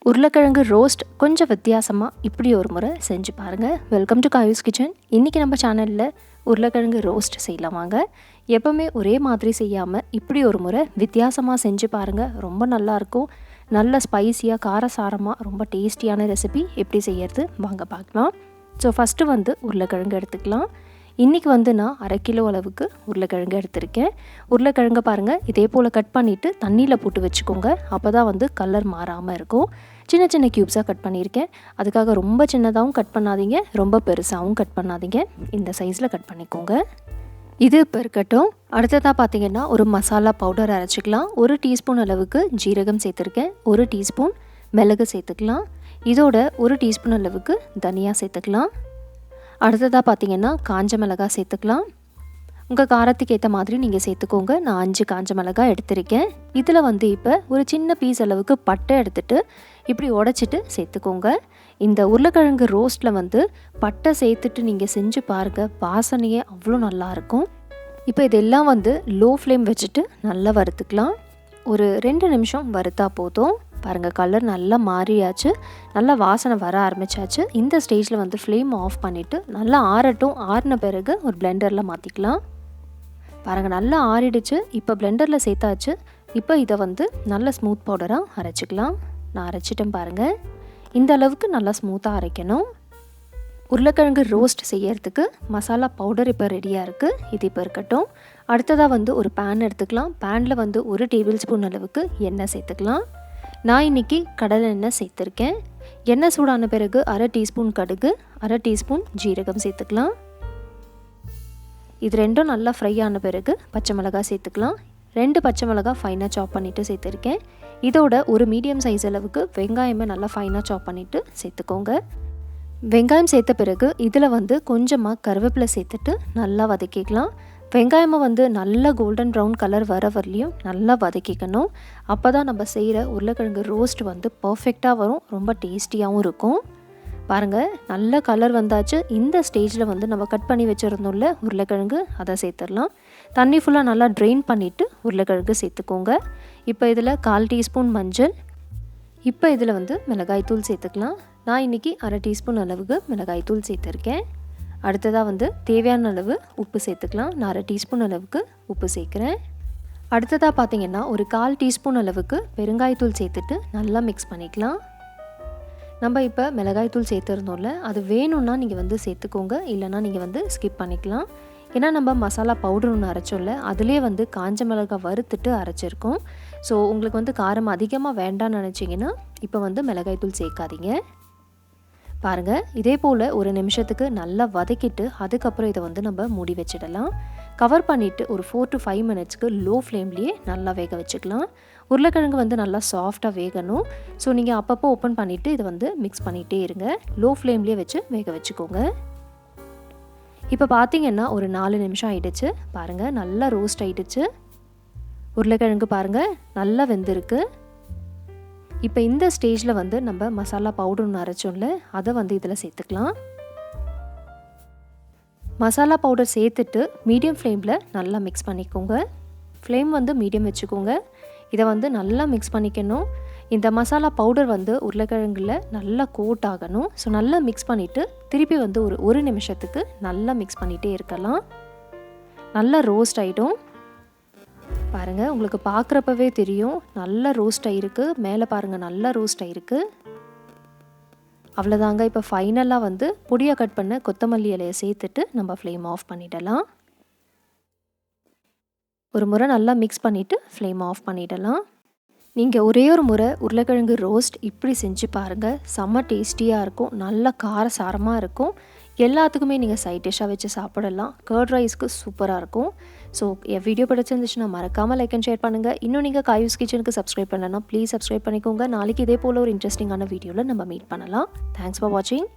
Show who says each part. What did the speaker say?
Speaker 1: உருளைக்கிழங்கு ரோஸ்ட் கொஞ்சம் வித்தியாசமாக இப்படி ஒரு முறை செஞ்சு பாருங்கள். Welcome to Kayu's kitchen. இன்றைக்கி நம்ம சேனலில் உருளைக்கிழங்கு ரோஸ்ட் செய்யலாம் வாங்க. எப்போவுமே ஒரே மாதிரி செய்யாமல் இப்படி ஒரு முறை வித்தியாசமாக செஞ்சு பாருங்கள். ரொம்ப நல்லாயிருக்கும். நல்ல ஸ்பைஸியாக காரசாரமாக ரொம்ப டேஸ்டியான ரெசிபி எப்படி செய்யறது வாங்க பார்க்கலாம். ஸோ ஃபஸ்ட்டு உருளைக்கிழங்கு எடுத்துக்கலாம். இன்றைக்கி நான் 1/2 கிலோ அளவுக்கு உருளைக்கிழங்கு எடுத்திருக்கேன். உருளைக்கிழங்கு பாருங்கள், இதே போல் கட் பண்ணிவிட்டு தண்ணியில் போட்டு வச்சுக்கோங்க. அப்போ தான் கலர் மாறாமல் இருக்கும். சின்ன சின்ன க்யூப்ஸாக கட் பண்ணியிருக்கேன். அதுக்காக ரொம்ப சின்னதாகவும் கட் பண்ணாதீங்க, ரொம்ப பெருசாகவும் கட் பண்ணாதீங்க. இந்த சைஸில் கட் பண்ணிக்கோங்க. இது இப்போ இருக்கட்டும். அடுத்ததாக பார்த்திங்கன்னா ஒரு மசாலா பவுடர் அரைச்சிக்கலாம். 1 டீஸ்பூன் அளவுக்கு ஜீரகம் சேர்த்துருக்கேன். 1 டீஸ்பூன் மிளகு சேர்த்துக்கலாம். இதோட 1 டீஸ்பூன் அளவுக்கு தனியா சேர்த்துக்கலாம். அடுத்ததாக பார்த்திங்கன்னா காஞ்ச மிளகாய் சேர்த்துக்கலாம். உங்கள் காரத்துக்கு ஏற்ற மாதிரி நீங்கள் சேர்த்துக்கோங்க. நான் 5 காஞ்ச மிளகாய் எடுத்திருக்கேன். இதில் இப்போ ஒரு சின்ன பீஸ் அளவுக்கு பட்டை எடுத்துகிட்டு இப்படி உடச்சிட்டு சேர்த்துக்கோங்க. இந்த உருளைக்கிழங்கு ரோஸ்ட்டில் பட்டை சேர்த்துட்டு நீங்கள் செஞ்சு பாருங்கள், வாசனையே அவ்வளோ நல்லாயிருக்கும். இப்போ இதெல்லாம் லோ ஃப்ளேம் வச்சுட்டு நல்லா வறுத்துக்கலாம். ஒரு 2 நிமிஷம் வறுத்தா போதும். பாருங்கள், கலர் நல்லா மாறியாச்சு, நல்லா வாசனை வர ஆரம்பித்தாச்சு. இந்த ஸ்டேஜில் ஃப்ளேம் ஆஃப் பண்ணிவிட்டு நல்லா ஆறட்டும். ஆறின பிறகு ஒரு பிளெண்டரில் மாற்றிக்கலாம். பாருங்கள், நல்லா ஆறிடுச்சு. இப்போ பிளெண்டரில் சேர்த்தாச்சு. இப்போ இதை நல்ல ஸ்மூத் பவுடராக அரைச்சிக்கலாம். நான் அரைச்சிட்டேன் பாருங்கள். இந்த அளவுக்கு நல்லா ஸ்மூத்தாக அரைக்கணும். உருளைக்கிழங்கு ரோஸ்ட் செய்யறதுக்கு மசாலா பவுடர் இப்போ ரெடியாக இருக்குது. இது இப்போ இருக்கட்டும். அடுத்ததாக ஒரு பேன் எடுத்துக்கலாம். பேனில் 1 டேபிள் ஸ்பூன் அளவுக்கு எண்ணெய் சேர்த்துக்கலாம். நான் இன்றைக்கி கடலை எண்ணெய் சேர்த்துருக்கேன். எண்ணெய் சூடான பிறகு 1/2 டீஸ்பூன் கடுகு, 1/2 டீஸ்பூன் ஜீரகம் சேர்த்துக்கலாம். இது ரெண்டும் நல்லா ஃப்ரை ஆன பிறகு பச்சை மிளகாய் சேர்த்துக்கலாம். 2 பச்சை மிளகாய் ஃபைனாக சாப் பண்ணிவிட்டு சேர்த்துருக்கேன். இதோட ஒரு மீடியம் சைஸ் அளவுக்கு வெங்காயமே நல்லா ஃபைனாக சாப் பண்ணிவிட்டு சேர்த்துக்கோங்க. வெங்காயம் சேர்த்த பிறகு இதில் கொஞ்சமாக கருவேப்பிலை சேர்த்துட்டு நல்லா வதக்கிக்கலாம். வெங்காயமை நல்லா கோல்டன் ப்ரௌன் கலர் வர வரலையும் நல்லா வதக்கிக்கணும். அப்போ தான் நம்ம செய்கிற உருளைக்கிழங்கு ரோஸ்ட் பர்ஃபெக்டாக வரும், ரொம்ப டேஸ்டியாகவும் இருக்கும். பாருங்கள், நல்ல கலர் வந்தாச்சு. இந்த ஸ்டேஜில் நம்ம கட் பண்ணி வச்சுருந்தோம்ல உருளைக்கிழங்கு, அதை சேர்த்துடலாம். தண்ணி ஃபுல்லாக நல்லா ட்ரெயின் பண்ணிவிட்டு உருளைக்கிழங்கு சேர்த்துக்கோங்க. இப்போ இதில் 1/4 டீஸ்பூன் மஞ்சள், இப்போ இதில் மிளகாய்த்தூள் சேர்த்துக்கலாம். நான் இன்றைக்கி 1/2 டீஸ்பூன் அளவுக்கு மிளகாய்த்தூள் சேர்த்துருக்கேன். அடுத்ததாக தேவையான அளவு உப்பு சேர்த்துக்கலாம். நான் 1/2 டீஸ்பூன் அளவுக்கு உப்பு சேர்க்குறேன். அடுத்ததாக பார்த்திங்கன்னா ஒரு 1/4 டீஸ்பூன் அளவுக்கு பெருங்காயத்தூள் சேர்த்துட்டு நல்லா மிக்ஸ் பண்ணிக்கலாம். நம்ம இப்போ மிளகாய்த்தூள் சேர்த்துருந்தோம்ல, அது வேணும்னா நீங்கள் சேர்த்துக்கோங்க, இல்லைனா நீங்கள் ஸ்கிப் பண்ணிக்கலாம். ஏன்னா நம்ம மசாலா பவுடர் ஒன்று அரைச்சோம்ல, அதிலே காஞ்ச மிளகாய் வறுத்துட்டு அரைச்சிருக்கோம். ஸோ உங்களுக்கு காரம் அதிகமாக வேண்டாம்னு நினச்சிங்கன்னா இப்போ மிளகாய்த்தூள் சேர்க்காதீங்க. பாருங்கள், இதே போல் ஒரு நிமிஷத்துக்கு நல்லா வதக்கிட்டு அதுக்கப்புறம் இதை நம்ம மூடி வச்சிடலாம். கவர் பண்ணிவிட்டு ஒரு 4 to 5 மினிட்ஸ்க்கு லோ ஃப்ளேம்லேயே நல்லா வேக வச்சுக்கலாம். உருளைக்கிழங்கு நல்லா சாஃப்டாக வேகணும். ஸோ நீங்கள் அப்பப்போ ஓப்பன் பண்ணிவிட்டு இதை மிக்ஸ் பண்ணிகிட்டே இருங்க. லோ ஃப்ளேம்லேயே வச்சு வேக வச்சுக்கோங்க. இப்போ பார்த்திங்கன்னா ஒரு 4 நிமிஷம் ஆகிடுச்சு. பாருங்கள், நல்லா ரோஸ்ட் ஆகிடுச்சு. உருளைக்கிழங்கு பாருங்கள் நல்லா வெந்திருக்கு. இப்போ இந்த ஸ்டேஜில் நம்ம மசாலா பவுடர் ஒன்று அரைச்சோம்ல, அதை இதில் சேர்த்துக்கலாம். மசாலா பவுடர் சேர்த்துட்டு மீடியம் ஃப்ளேமில் நல்லா மிக்ஸ் பண்ணிக்கோங்க. ஃப்ளேம் மீடியம் வச்சுக்கோங்க. இதை நல்லா மிக்ஸ் பண்ணிக்கணும். இந்த மசாலா பவுடர் உருளைக்கிழங்குல நல்லா கோட் ஆகணும். ஸோ நல்லா மிக்ஸ் பண்ணிவிட்டு திருப்பி ஒரு நிமிஷத்துக்கு நல்லா மிக்ஸ் பண்ணிகிட்டே இருக்கலாம். நல்லா ரோஸ்ட் ஆகிடும். பாருங்கள், உங்களுக்கு பார்க்குறப்பவே தெரியும் நல்லா ரோஸ்ட் ஆகிருக்கு. மேலே பாருங்கள், நல்லா ரோஸ்ட் ஆகிருக்கு. அவ்வளோதாங்க. இப்போ ஃபைனலாக பொடியாக கட் பண்ண கொத்தமல்லி இலையை சேர்த்துட்டு நம்ம ஃப்ளேம் ஆஃப் பண்ணிடலாம். ஒரு முறை நல்லா மிக்ஸ் பண்ணிவிட்டு ஃப்ளேம் ஆஃப் பண்ணிடலாம். நீங்கள் ஒரே ஒரு முறை உருளைக்கிழங்கு ரோஸ்ட் இப்படி செஞ்சு பாருங்கள். செம்ம டேஸ்டியாக இருக்கும், நல்லா காரசாரமாக இருக்கும். எல்லாத்துக்குமே நீங்கள் சைட் டிஷ்ஷாக வச்சு சாப்பிடலாம். கர்ட் ரைஸ்க்கு சூப்பராக இருக்கும். ஸோ என் வீடியோ பிடிச்சிருந்துச்சுன்னா மறக்காமல் லைக் அண்ட் ஷேர் பண்ணுங்கள். இன்னும் நீங்கள் காயூஸ் கிச்சனுக்கு சப்ஸ்கிரைப் பண்ணலன்னா ப்ளீஸ் சப்ஸ்கிரைப் பண்ணிக்கோங்க. நாளைக்கு இதே போல் ஒரு இன்ட்ரெஸ்டிங்கான வீடியோவில் நம்ம மீட் பண்ணலாம். தேங்க்ஸ் ஃபார் வாட்சிங்.